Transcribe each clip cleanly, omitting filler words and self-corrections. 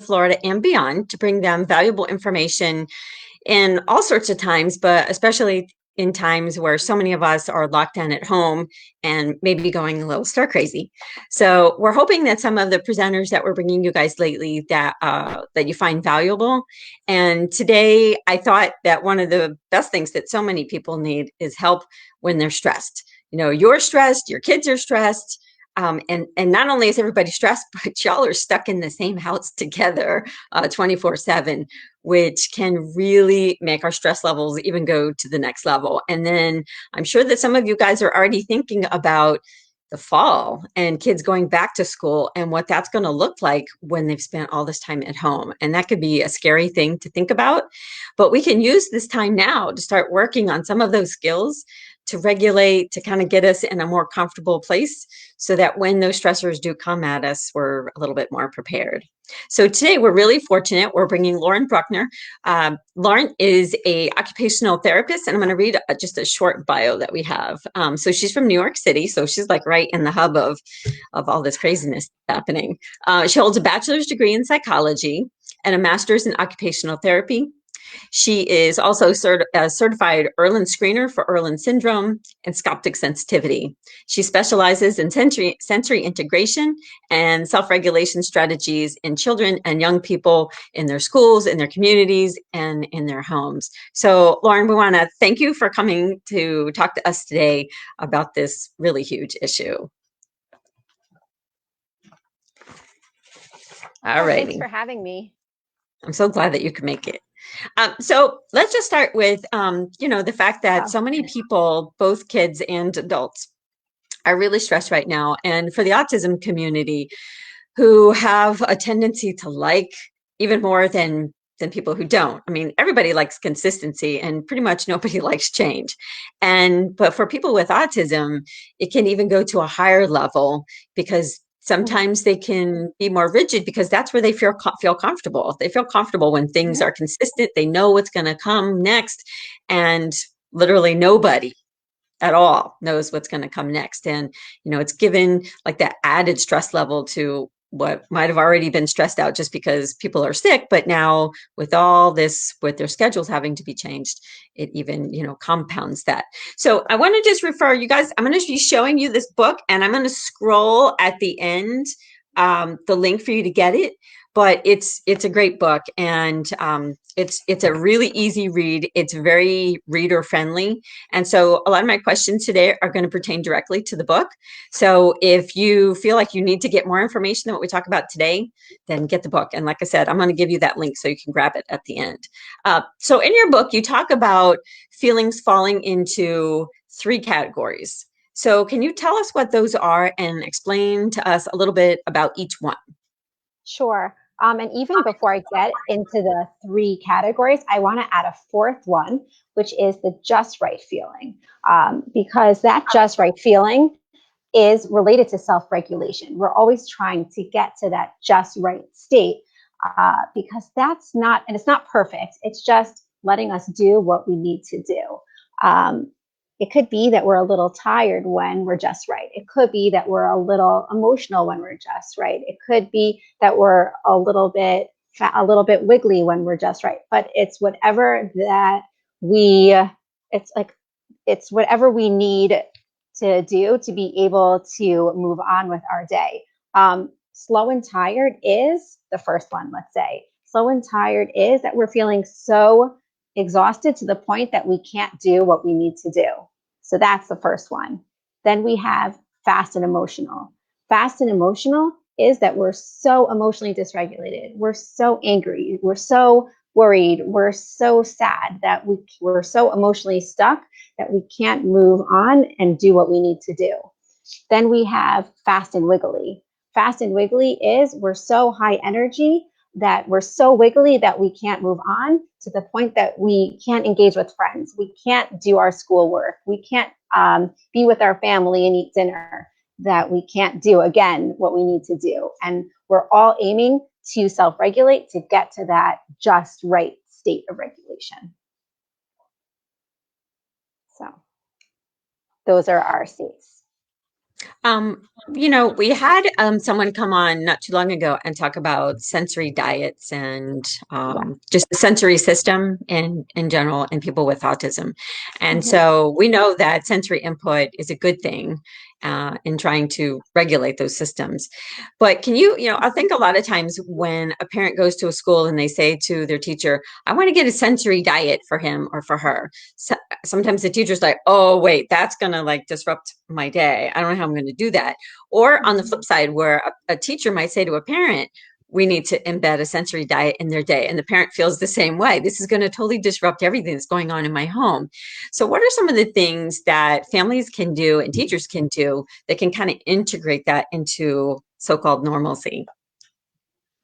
Florida and beyond to bring them valuable information in all sorts of times, but especially in times where so many of us are locked down at home and maybe going a little stir crazy. So we're hoping that some of the presenters that we're bringing you guys lately that you find valuable. And today I thought that one of the best things that so many people need is help when they're stressed. You know, you're stressed, your kids are stressed. And not only is everybody stressed, but y'all are stuck in the same house together 24/7, which can really make our stress levels even go to the next level. And then I'm sure that some of you guys are already thinking about the fall and kids going back to school and what that's going to look like when they've spent all this time at home. And that could be a scary thing to think about, but we can use this time now to start working on some of those skills to regulate, to kind of get us in a more comfortable place so that when those stressors do come at us, we're a little bit more prepared. So today we're really fortunate. We're bringing Lauren Bruckner. Lauren is a occupational therapist, and I'm going to read just a short bio that we have. So she's from New York City, so she's like right in the hub of all this craziness happening. She holds a bachelor's degree in psychology and a master's in occupational therapy. She is also a certified Erlin screener for Erlin syndrome and Scoptic sensitivity. She specializes in sensory integration and self-regulation strategies in children and young people in their schools, in their communities, and in their homes. So, Lauren, we want to thank you for coming to talk to us today about this really huge issue. All right. Thanks for having me. I'm so glad that you could make it. So let's just start with, the fact that so many people, both kids and adults, are really stressed right now. And for the autism community, who have a tendency to like even more than people who don't. I mean, everybody likes consistency and pretty much nobody likes change. But for people with autism, it can even go to a higher level because sometimes they can be more rigid because that's where they feel comfortable. They feel comfortable when things are consistent. They know what's going to come next, and literally nobody at all knows what's going to come next. And it's given like that added stress level to what might have already been stressed out just because people are sick, but now with all this, with their schedules having to be changed, it even compounds that. So I want to just refer you guys, I'm going to be showing you this book, and I'm going to scroll at the end the link for you to get it. But it's a great book, and it's a really easy read. It's very reader friendly, and so a lot of my questions today are going to pertain directly to the book. So if you feel like you need to get more information than what we talk about today, then get the book. And like I said, I'm going to give you that link so you can grab it at the end. So in your book, you talk about feelings falling into 3 categories. So can you tell us what those are and explain to us a little bit about each one? Sure. And even before I get into the 3 categories, I want to add a 4th one, which is the just right feeling, because that just right feeling is related to self-regulation. We're always trying to get to that just right state because that's not, and it's not perfect. It's just letting us do what we need to do. It could be that we're a little tired when we're just right. It could be that we're a little emotional when we're just right. It could be that we're a little bit wiggly when we're just right. But it's whatever that it's whatever we need to do to be able to move on with our day. Slow and tired is the first one, let's say. Slow and tired is that we're feeling so exhausted to the point that we can't do what we need to do. So that's the first one. Then we have fast and emotional. Fast and emotional is that we're so emotionally dysregulated. We're so angry. We're so worried. We're so sad that we're so emotionally stuck that we can't move on and do what we need to do. Then we have fast and wiggly. Fast and wiggly is we're so high energy that we're so wiggly that we can't move on to the point that we can't engage with friends. We can't do our schoolwork. We can't be with our family and eat dinner, that we can't do, again, what we need to do. And we're all aiming to self-regulate to get to that just right state of regulation. So those are our states. Um, we had someone come on not too long ago and talk about sensory diets and Yeah. just the sensory system in general in people with autism. And Hmm. so we know that sensory input is a good thing in trying to regulate those systems. But I think a lot of times when a parent goes to a school and they say to their teacher, I want to get a sensory diet for him or for her. So, sometimes the teacher's like, oh, wait, that's going to like disrupt my day. I don't know how I'm going to do that. Or on the flip side, where a teacher might say to a parent, we need to embed a sensory diet in their day. And the parent feels the same way. This is going to totally disrupt everything that's going on in my home. So, what are some of the things that families can do and teachers can do that can kind of integrate that into so called normalcy?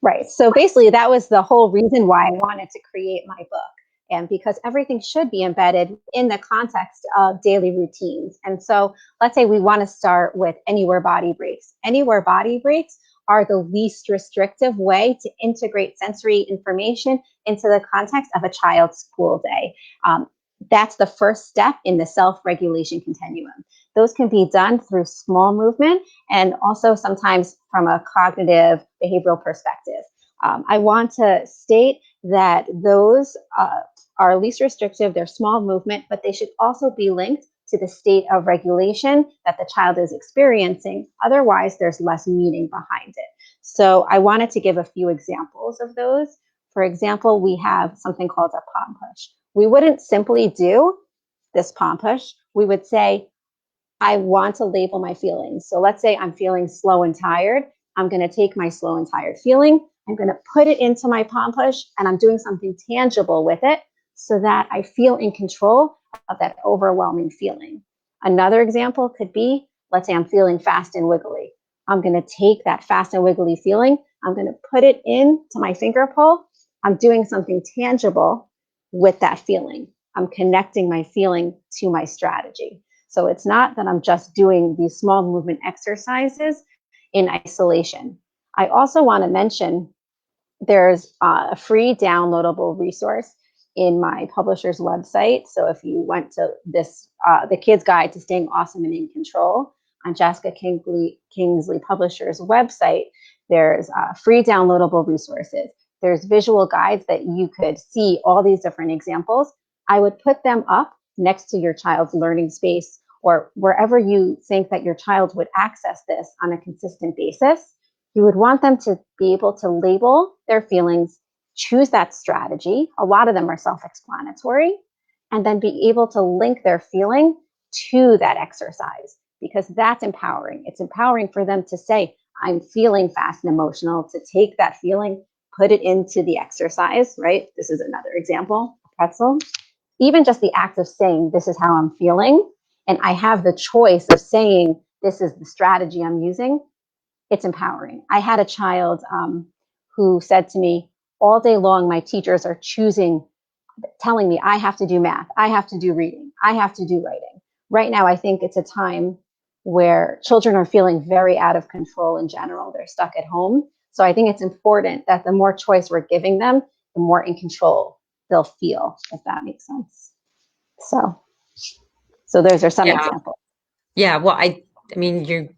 Right. So basically, that was the whole reason why I wanted to create my book. And because everything should be embedded in the context of daily routines. And so let's say we want to start with anywhere body breaks. Anywhere body breaks are the least restrictive way to integrate sensory information into the context of a child's school day. Um, that's the first step in the self-regulation continuum. Those can be done through small movement and also sometimes from a cognitive behavioral perspective. I want to state that those are least restrictive, they're small movement, but they should also be linked to the state of regulation that the child is experiencing. Otherwise, there's less meaning behind it. So I wanted to give a few examples of those. For example, we have something called a palm push. We wouldn't simply do this palm push. We would say, I want to label my feelings. So let's say I'm feeling slow and tired. I'm going to take my slow and tired feeling. I'm going to put it into my palm push and I'm doing something tangible with it so that I feel in control of that overwhelming feeling. Another example could be, let's say I'm feeling fast and wiggly. I'm going to take that fast and wiggly feeling. I'm going to put it into my finger pull. I'm doing something tangible with that feeling. I'm connecting my feeling to my strategy. So it's not that I'm just doing these small movement exercises in isolation. I also want to mention there's a free downloadable resource in my publisher's website. So if you went to this, the Kids Guide to Staying Awesome and in Control on Jessica Kingsley Publisher's website, there's free downloadable resources. There's visual guides that you could see all these different examples. I would put them up next to your child's learning space or wherever you think that your child would access this on a consistent basis. You would want them to be able to label their feelings, choose that strategy. A lot of them are self-explanatory, and then be able to link their feeling to that exercise because that's empowering. It's empowering for them to say, I'm feeling fast and emotional, to take that feeling, put it into the exercise, right? This is another example, a pretzel. Even just the act of saying, this is how I'm feeling, and I have the choice of saying, this is the strategy I'm using, it's empowering. I had a child who said to me, all day long, my teachers are telling me I have to do math, I have to do reading, I have to do writing. Right now, I think it's a time where children are feeling very out of control in general. They're stuck at home. So I think it's important that the more choice we're giving them, the more in control they'll feel, if that makes sense. So, so those are some Yeah. examples. Yeah. Well, I mean, you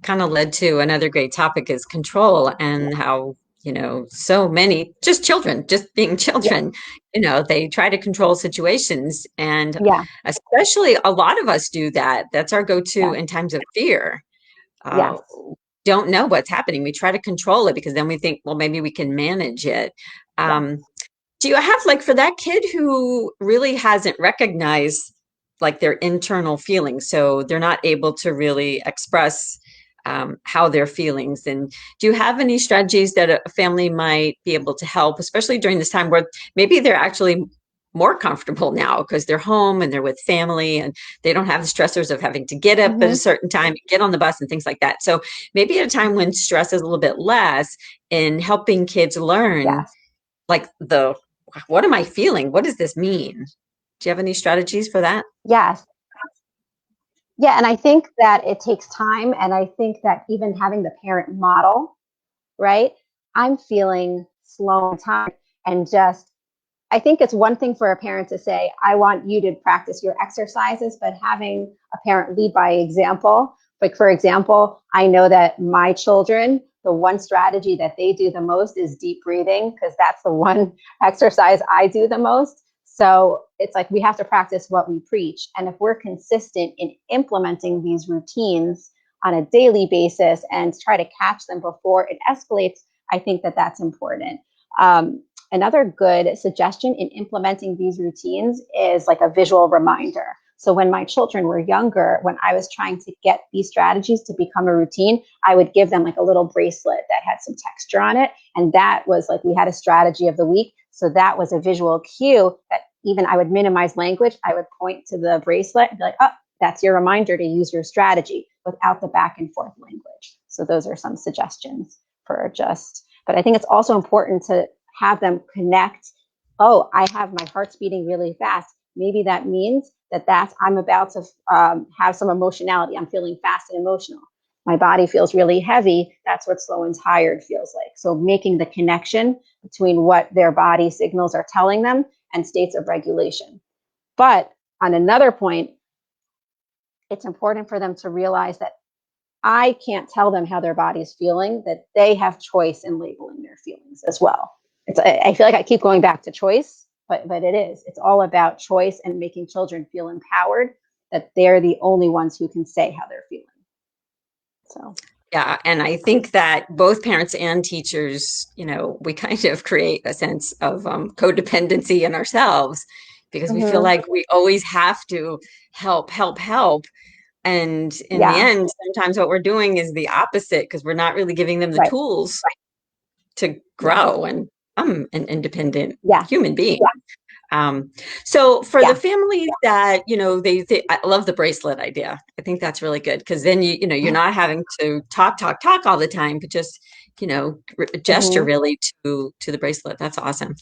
kind of led to another great topic is control and how, so many just children, just being Yeah. children, they try to control situations. And Yeah. especially a lot of us do that. That's our go-to Yeah. in times of fear. Uh, Yes. don't know what's happening. We try to control it because then we think, well, maybe we can manage it. Yeah. Um, do you have like for that kid who really hasn't recognized like their internal feelings, so they're not able to really express how they're feelings? And do you have any strategies that a family might be able to help, especially during this time where maybe they're actually more comfortable now because they're home and they're with family and they don't have the stressors of having to get up at a Mm-hmm. certain time, get on the bus and things like that. So maybe at a time when stress is a little bit less in helping kids learn Yes. like what am I feeling? What does this mean? Do you have any strategies for that? Yes. Yeah. And I think that it takes time. And I think that even having the parent model, right? I'm feeling slow and tired and just, I think it's one thing for a parent to say, I want you to practice your exercises, but having a parent lead by example Like, for example, I know that my children, the one strategy that they do the most is deep breathing, because that's the one exercise I do the most. So it's like we have to practice what we preach. And if we're consistent in implementing these routines on a daily basis and try to catch them before it escalates, I think that that's important. Another good suggestion in implementing these routines is like a visual reminder. So when my children were younger, when I was trying to get these strategies to become a routine, I would give them like a little bracelet that had some texture on it. And that was like, we had a strategy of the week. So that was a visual cue that even I would minimize language. I would point to the bracelet and be like, oh, that's your reminder to use your strategy without the back and forth language. So those are some suggestions for just, but I think it's also important to have them connect. Oh, I have my heart's beating really fast. Maybe that means that I'm about to have some emotionality. I'm feeling fast and emotional. My body feels really heavy. That's what slow and tired feels like. So making the connection between what their body signals are telling them and states of regulation. But on another point, it's important for them to realize that I can't tell them how their body is feeling, that they have choice in labeling their feelings as well. I feel like I keep going back to choice, but it is. It's all about choice and making children feel empowered, that they're the only ones who can say how they're feeling. So. Yeah, and I think that both parents and teachers, we kind of create a sense of codependency in ourselves because we feel like we always have to help, help, help. And in the end, sometimes what we're doing is the opposite because we're not really giving them the tools to grow and become an independent human being. So for the families that, I love the bracelet idea. I think that's really good because then you're not having to talk all the time, but just, gesture really to the bracelet. That's awesome.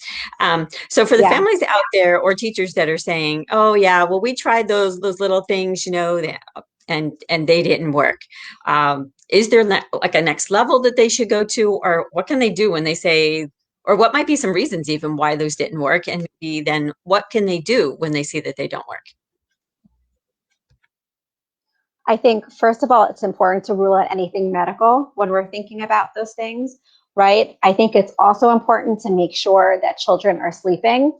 So for the families out there or teachers that are saying, oh yeah, well, we tried those little things, and they didn't work. Is there like a next level that they should go to, or what can they do when they say, or what might be some reasons even why those didn't work? And maybe then what can they do when they see that they don't work? I think, first of all, it's important to rule out anything medical when we're thinking about those things, right? I think it's also important to make sure that children are sleeping.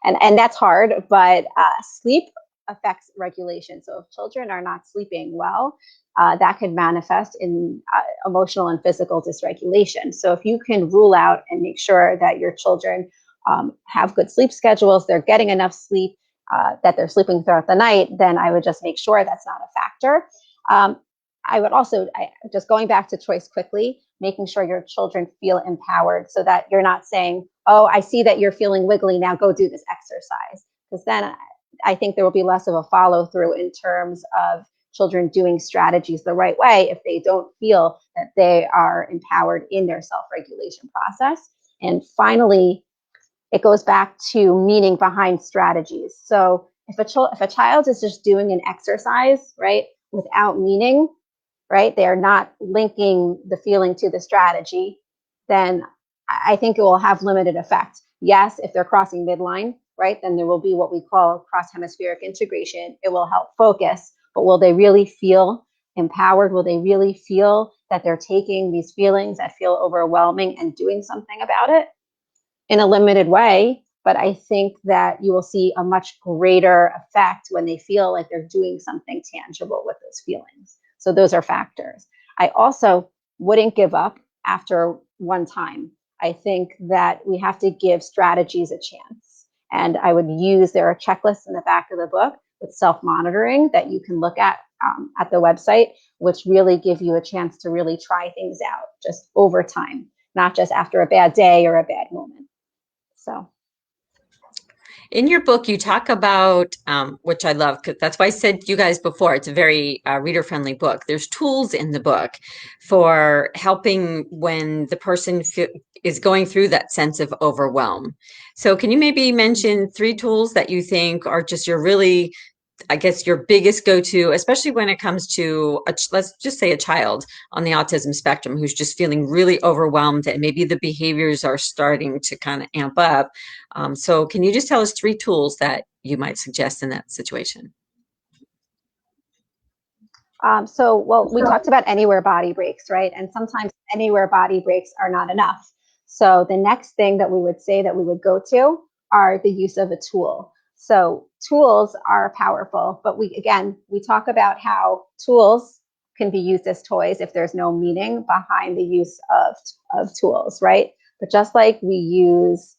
and that's hard, but sleep affects regulation. So if children are not sleeping well, that could manifest in emotional and physical dysregulation. So if you can rule out and make sure that your children have good sleep schedules, they're getting enough sleep, that they're sleeping throughout the night, then I would just make sure that's not a factor. I would also, just going back to choice quickly, making sure your children feel empowered so that you're not saying, oh, I see that you're feeling wiggly, now go do this exercise. Because then I think there will be less of a follow through in terms of children doing strategies the right way if they don't feel that they are empowered in their self-regulation process. And finally, it goes back to meaning behind strategies. So if a child is just doing an exercise, right, without meaning, right, they're not linking the feeling to the strategy, then I think it will have limited effect. Yes, if they're crossing midline, right, then there will be what we call cross-hemispheric integration. It will help focus, but will they really feel empowered? Will they really feel that they're taking these feelings that feel overwhelming and doing something about it? In a limited way, but I think that you will see a much greater effect when they feel like they're doing something tangible with those feelings. So those are factors. I also wouldn't give up after one time. I think that we have to give strategies a chance. And I would use, there are checklists in the back of the book with self-monitoring that you can look at the website, which really give you a chance to really try things out just over time, not just after a bad day or a bad moment. So, in your book, you talk about, which I love, because that's why I said you guys before, it's a very reader-friendly book. There's tools in the book for helping when the person is going through that sense of overwhelm. So can you maybe mention 3 tools that you think are just your really, I guess, your biggest go-to, especially when it comes to, let's just say a child on the autism spectrum who's just feeling really overwhelmed and maybe the behaviors are starting to kind of amp up. So can you just tell us 3 tools that you might suggest in that situation? Well, we talked about anywhere body breaks, right? And sometimes anywhere body breaks are not enough. So the next thing that we would say that we would go to are the use of a tool. So tools are powerful, but we talk about how tools can be used as toys if there's no meaning behind the use of tools, right? But just like we use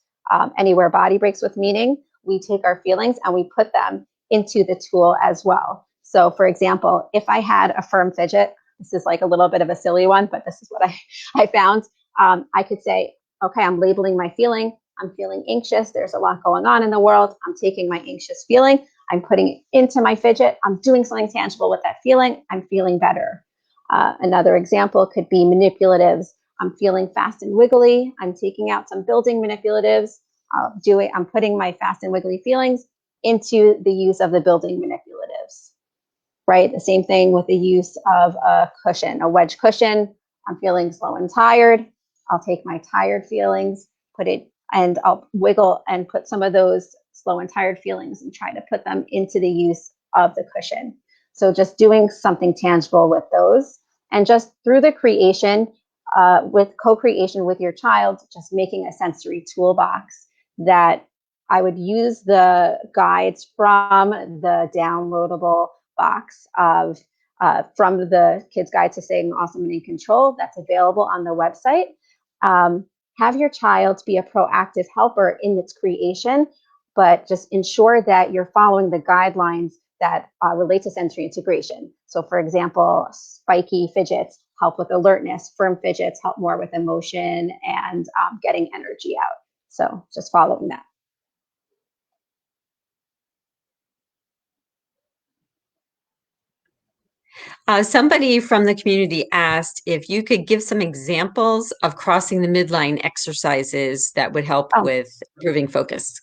anywhere body breaks with meaning, we take our feelings and we put them into the tool as well. So for example, if I had a firm fidget, this is like a little bit of a silly one, but this is what I found. I could say, okay, I'm labeling my feeling. I'm feeling anxious. There's a lot going on in the world. I'm taking my anxious feeling. I'm putting it into my fidget. I'm doing something tangible with that feeling. I'm feeling better. Another example could be manipulatives. I'm feeling fast and wiggly. I'm taking out some building manipulatives. I'm putting my fast and wiggly feelings into the use of the building manipulatives, right? The same thing with the use of a cushion, a wedge cushion. I'm feeling slow and tired. I'll take my tired feelings, and I'll wiggle and put some of those slow and tired feelings and try to put them into the use of the cushion. So just doing something tangible with those, and just through the creation, with co-creation with your child, just making a sensory toolbox that I would use the guides from the downloadable box of from the Kids Guide to Staying Awesome and in Control that's available on the website. Have your child be a proactive helper in its creation, but just ensure that you're following the guidelines that relate to sensory integration. So for example, spiky fidgets help with alertness, firm fidgets help more with emotion and getting energy out. So just following that. Somebody from the community asked if you could give some examples of crossing the midline exercises that would help Oh, with improving focus.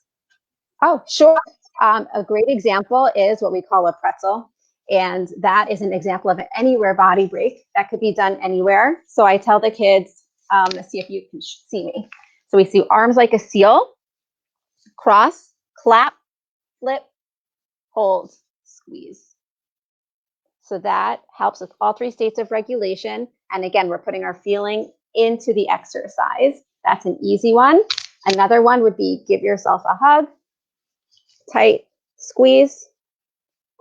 sure. A great example is what we call a pretzel. And that is an example of an anywhere body break that could be done anywhere. So I tell the kids, let's see if you can see me. So we see arms like a seal, cross, clap, flip, hold, squeeze. So that helps with all three states of regulation. And again, we're putting our feeling into the exercise. That's an easy one. Another one would be give yourself a hug, tight squeeze,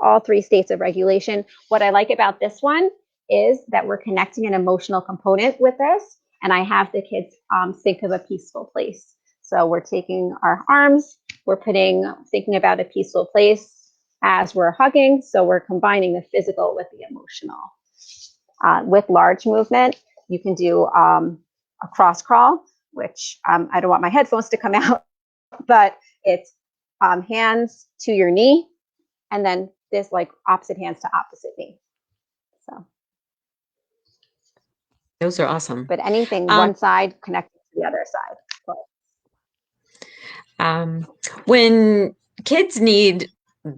all three states of regulation. What I like about this one is that we're connecting an emotional component with this. And I have the kids think of a peaceful place. So we're taking our arms, we're thinking about a peaceful place as we're hugging. So we're combining the physical with the emotional. With large movement, you can do a cross crawl, which I don't want my headphones to come out, but it's hands to your knee, and then this like opposite hands to opposite knee. So Those are awesome. but anything one side connected to the other side. When kids need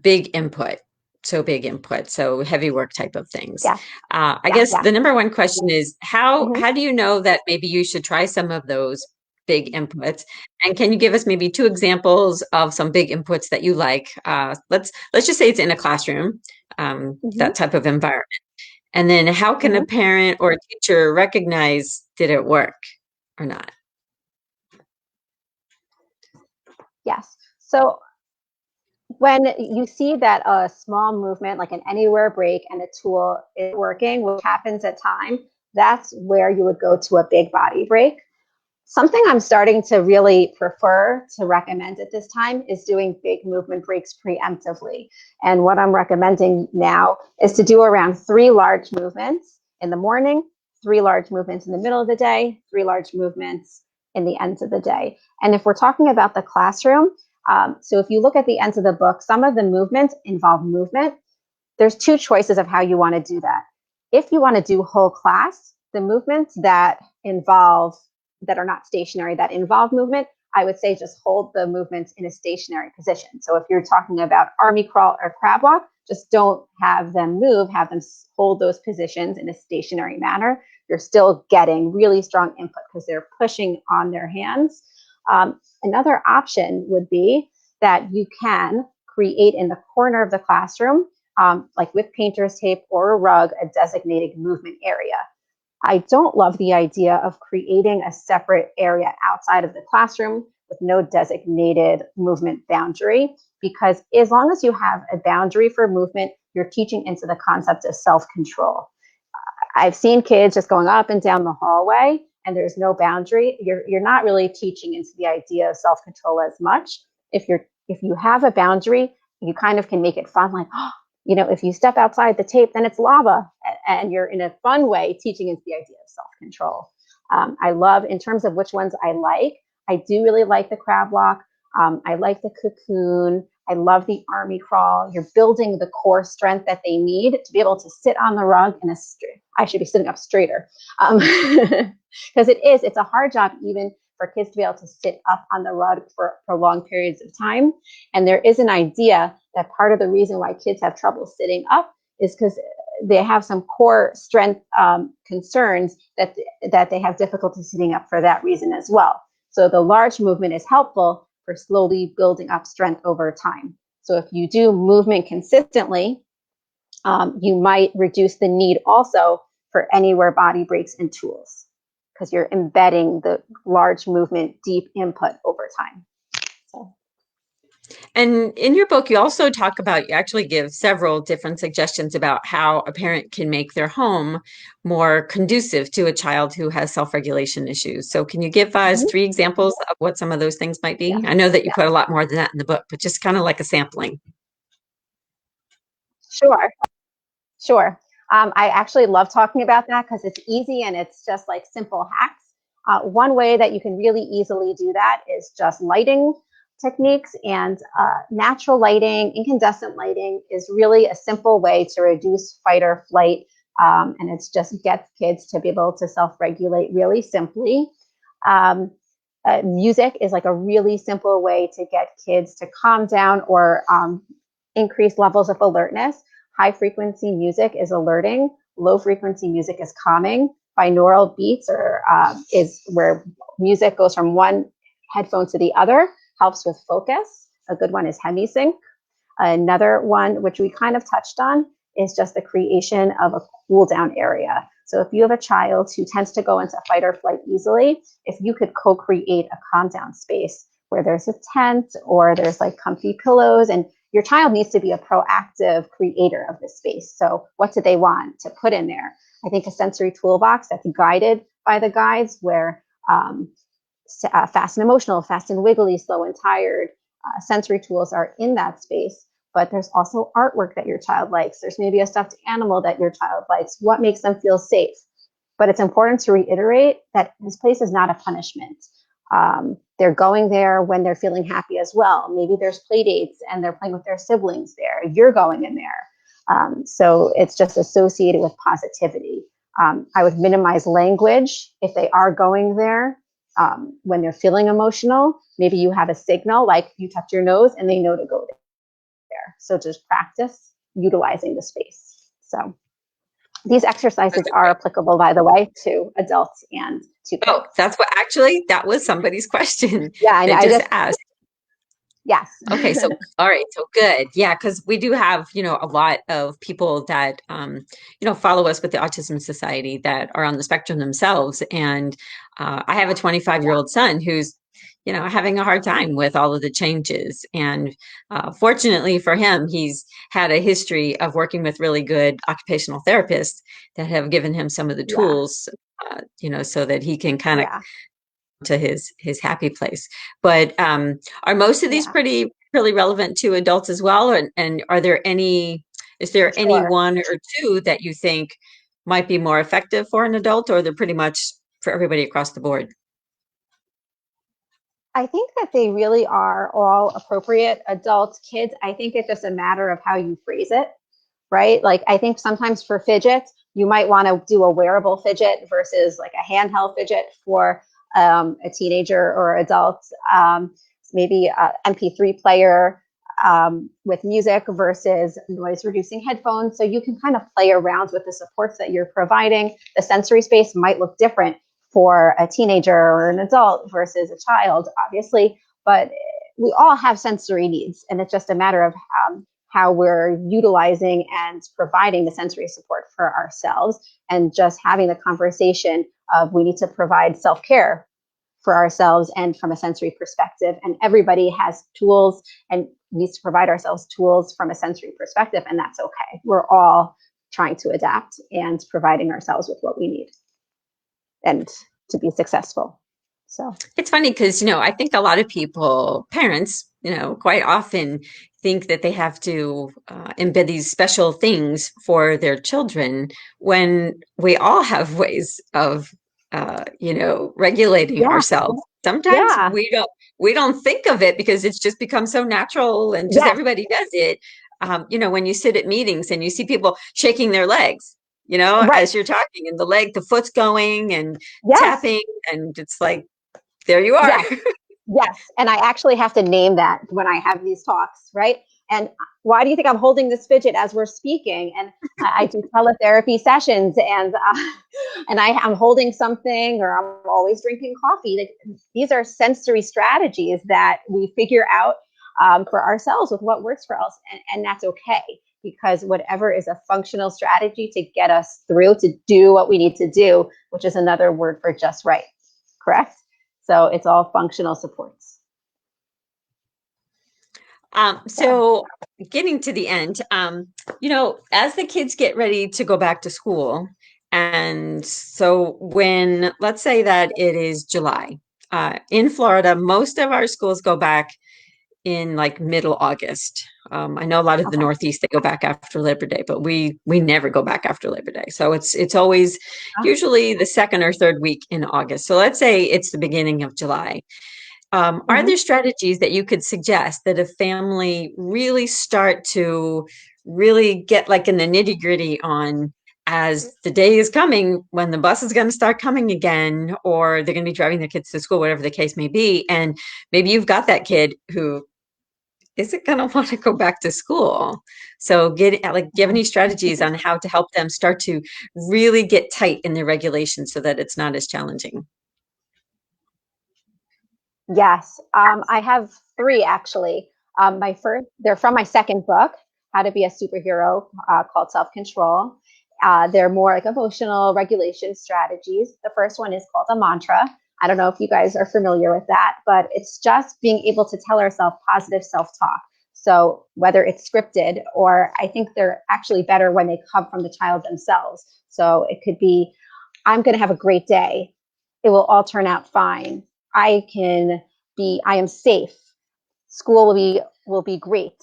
big input, so heavy work type of things. Yeah. I guess the number one question is how do you know that maybe you should try some of those big inputs? And can you give us maybe two examples of some big inputs that you like? Let's just say it's in a classroom, that type of environment. And then how can a parent or a teacher recognize did it work or not? Yes. So when you see that a small movement like an anywhere break and a tool is working, which happens at time, that's where you would go to a big body break. Something I'm starting to really prefer to recommend at this time is doing big movement breaks preemptively. And what I'm recommending now is to do around 3 large movements in the morning, 3 large movements in the middle of the day, 3 large movements in the end of the day. And if we're talking about the classroom, so if you look at the ends of the book, some of the movements involve movement. There's 2 choices of how you want to do that. If you want to do whole class, the movements that are not stationary, that involve movement, I would say just hold the movements in a stationary position. So if you're talking about army crawl or crab walk, just don't have them move, have them hold those positions in a stationary manner. You're still getting really strong input because they're pushing on their hands. Another option would be that you can create in the corner of the classroom like with painter's tape or a rug, a designated movement area. I don't love the idea of creating a separate area outside of the classroom with no designated movement boundary, because as long as you have a boundary for movement, you're teaching into the concept of self-control. I've seen kids just going up and down the hallway and there's no boundary. You're not really teaching into the idea of self-control as much. If you have a boundary, you kind of can make it fun, like, oh, if you step outside the tape, then it's lava, and you're in a fun way teaching into the idea of self-control. I love, in terms of which ones I do really like the crab walk. I like the cocoon. I love the army crawl. You're building the core strength that they need to be able to sit on the rug in a straight. I should be sitting up straighter, because it's a hard job even for kids to be able to sit up on the rug for prolonged periods of time. And there is an idea that part of the reason why kids have trouble sitting up is because they have some core strength concerns that they have difficulty sitting up for that reason as well. So the large movement is helpful for slowly building up strength over time. So if you do movement consistently, you might reduce the need also for anywhere body breaks and tools, because you're embedding the large movement deep input over time. So. And in your book, you also talk about, you actually give several different suggestions about how a parent can make their home more conducive to a child who has self-regulation issues. So can you give us 3 examples of what some of those things might be? Yeah. I know that you put a lot more than that in the book, but just kind of like a sampling. Sure. I actually love talking about that because it's easy and it's just like simple hacks. One way that you can really easily do that is just lighting techniques, and natural lighting, incandescent lighting is really a simple way to reduce fight or flight. And it's just gets kids to be able to self-regulate really simply. Music is like a really simple way to get kids to calm down or increase levels of alertness. High frequency music is alerting. Low frequency music is calming. Binaural beats is where music goes from one headphone to the other, helps with focus. A good one is Hemi-Sync. Another one, which we kind of touched on, is just the creation of a cool down area. So if you have a child who tends to go into fight or flight easily, if you could co-create a calm down space where there's a tent or there's like comfy pillows, and your child needs to be a proactive creator of the space. So what do they want to put in there? I think a sensory toolbox that's guided by the guides, where fast and emotional, fast and wiggly, slow and tired, sensory tools are in that space. But there's also artwork that your child likes. There's maybe a stuffed animal that your child likes. What makes them feel safe? But it's important to reiterate that this place is not a punishment. They're going there when they're feeling happy as well. Maybe there's play dates and they're playing with their siblings there. You're going in there. So it's just associated with positivity. I would minimize language if they are going there. When they're feeling emotional, maybe you have a signal like you touch your nose and they know to go there. So just practice utilizing the space. So these exercises are applicable, by the way, to adults and to kids. Oh, that's what, actually, that was somebody's question. Yeah, I know. They just asked. Yes. Okay, so all right, so good. Yeah, because we do have, a lot of people that follow us with the Autism Society that are on the spectrum themselves. And I have a 25-year-old son who's, having a hard time with all of the changes. And fortunately for him, he's had a history of working with really good occupational therapists that have given him some of the tools, so that he can kind of to his happy place. But are most of these really relevant to adults as well? And is there any one or two that you think might be more effective for an adult, or they're pretty much for everybody across the board? I think that they really are all appropriate. Adults, kids, I think it's just a matter of how you phrase it, right? Like, I think sometimes for fidgets, you might want to do a wearable fidget versus like a handheld fidget for a teenager or adult. Maybe a MP3 player with music versus noise reducing headphones. So you can kind of play around with the supports that you're providing. The sensory space might look different for a teenager or an adult versus a child, obviously, but we all have sensory needs, and it's just a matter of how we're utilizing and providing the sensory support for ourselves, and just having the conversation of we need to provide self-care for ourselves and from a sensory perspective. And everybody has tools and needs to provide ourselves tools from a sensory perspective, and that's okay. We're all trying to adapt and providing ourselves with what we need and to be successful. So It's funny because, I think a lot of people, parents, quite often think that they have to embed these special things for their children when we all have ways of, regulating yeah, ourselves. Sometimes yeah, we don't think of it because it's just become so natural and just yes, everybody does it. When you sit at meetings and you see people shaking their legs, right, as you're talking, and the foot's going and yes, tapping, and it's like, there you are. yes. Yes, and I actually have to name that when I have these talks, right? And why do you think I'm holding this fidget as we're speaking? And I do teletherapy sessions, and I'm holding something, or I'm always drinking coffee. Like, these are sensory strategies that we figure out for ourselves with what works for us, and that's okay, because whatever is a functional strategy to get us through to do what we need to do, which is another word for just right, correct? So it's all functional supports. So, So getting to the end, as the kids get ready to go back to school, and so when, let's say that it is July, in Florida, most of our schools go back in like middle August. I know a lot of the okay. Northeast, they go back after Labor Day, but we never go back after Labor Day. So it's always usually the second or third week in August. So let's say it's the beginning of July. Are Mm-hmm. there strategies that you could suggest that a family really start to really get like in the nitty gritty on, as the day is coming when the bus is going to start coming again, or they're going to be driving their kids to school, whatever the case may be. And maybe you've got that kid who isn't going to want to go back to school. So give any strategies on how to help them start to really get tight in their regulations so that it's not as challenging. Yes, I have three actually. My first, they're from my second book, How to Be a Superhero, called Self Control. They're more like emotional regulation strategies. The first one is called a mantra. I don't know if you guys are familiar with that, but it's just being able to tell ourselves positive self talk. So whether it's scripted, or I think they're actually better when they come from the child themselves. So it could be, I'm going to have a great day. It will all turn out fine. I am safe. School will be great.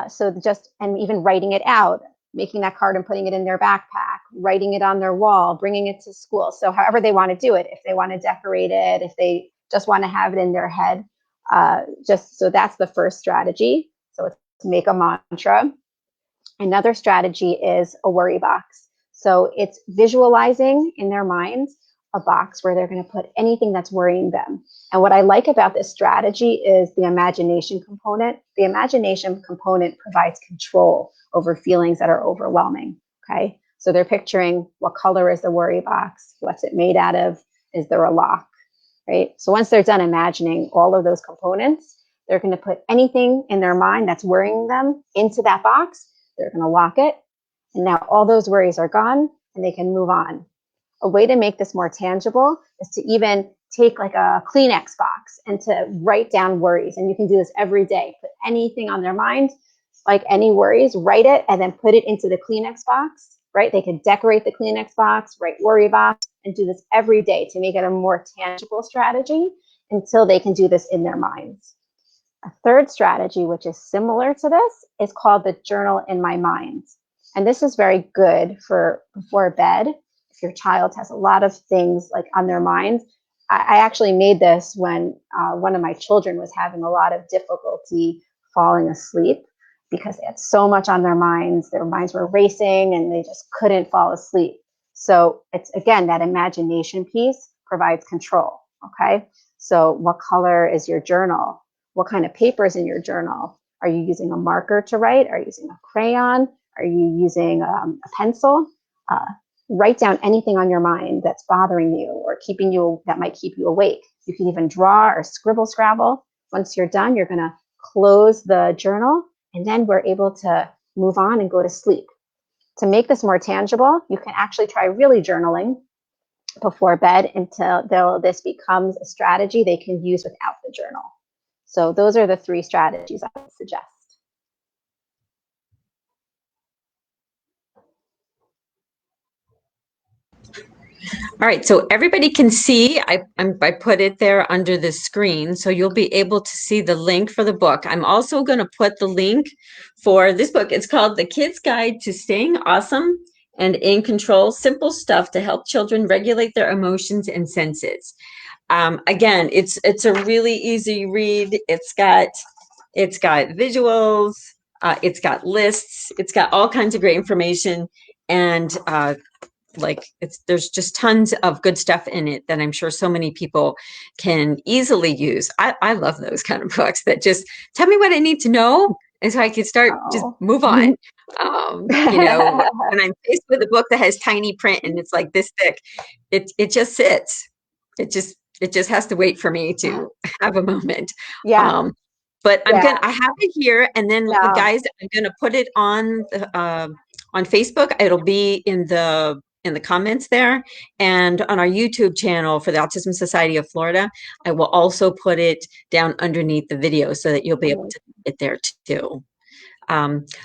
So just, and even writing it out, making that card and putting it in their backpack, writing it on their wall, bringing it to school. So however they want to do it, if they want to decorate it, if they just want to have it in their head, just so that's the first strategy. So it's to make a mantra. Another strategy is a worry box. So it's visualizing in their minds a box where they're going to put anything that's worrying them. And what I like about this strategy is the imagination component. The imagination component provides control over feelings that are overwhelming. Okay. So they're picturing, what color is the worry box? What's it made out of? Is there a lock? Right. So once they're done imagining all of those components, they're going to put anything in their mind that's worrying them into that box. They're going to lock it. And now all those worries are gone and they can move on. A way to make this more tangible is to even take like a Kleenex box and to write down worries. And you can do this every day. Put anything on their mind, like any worries, write it and then put it into the Kleenex box, right? They can decorate the Kleenex box, write worry box, and do this every day to make it a more tangible strategy until they can do this in their minds. A third strategy, which is similar to this, is called the journal in my mind. And this is very good for before bed. If your child has a lot of things like on their minds, I actually made this when one of my children was having a lot of difficulty falling asleep because they had so much on their minds. Their minds were racing and they just couldn't fall asleep. So it's, again, that imagination piece provides control. Okay. So what color is your journal? What kind of paper is in your journal? Are you using a marker to write? Are you using a crayon? Are you using a pencil? Uh, Write down anything on your mind that's bothering you or keeping you, that might keep you awake. You can even draw or scribble scrabble. Once you're done, you're going to close the journal and then we're able to move on and go to sleep. To make this more tangible, you can actually try really journaling before bed until this becomes a strategy they can use without the journal. So those are the 3 strategies I would suggest. All right, so everybody can see, I put it there under the screen, so you'll be able to see the link for the book. I'm also going to put the link for this book. It's called The Kid's Guide to Staying Awesome and in Control, Simple Stuff to Help Children Regulate Their Emotions and Senses. Again, it's a really easy read. It's got visuals, it's got lists, it's got all kinds of great information, and there's just tons of good stuff in it that I'm sure so many people can easily use. I love those kind of books that just tell me what I need to know, and so I can start just move on. When I'm faced with a book that has tiny print and it's like this thick, it just sits. It just has to wait for me to have a moment. Yeah. But I have it here, and then guys, I'm gonna put it on Facebook. It'll be in the comments there, and on our YouTube channel for the Autism Society of Florida. I will also put it down underneath the video so that you'll be able to see it there too.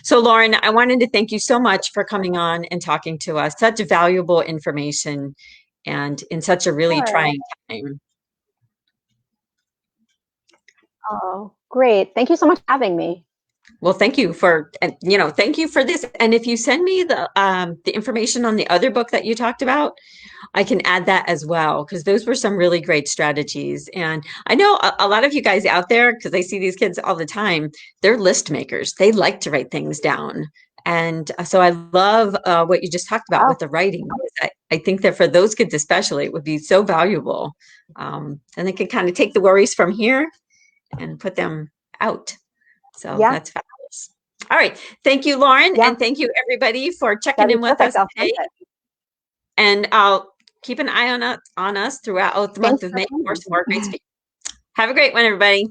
So Lauren, I wanted to thank you so much for coming on and talking to us. Such valuable information, and in such a really trying time. Oh, great. Thank you so much for having me. Well, thank you for, and thank you for this. And if you send me the information on the other book that you talked about, I can add that as well, because those were some really great strategies. And I know a lot of you guys out there, because I see these kids all the time, they're list makers. They like to write things down. And so I love what you just talked about with the writing. I think that for those kids especially, it would be so valuable. And they can kind of take the worries from here and put them out. So that's fabulous. All right. Thank you, Lauren. And thank you, everybody, for checking in with us today. And I'll keep an eye on us throughout the month of May for some more great speakers. Have a great one, everybody.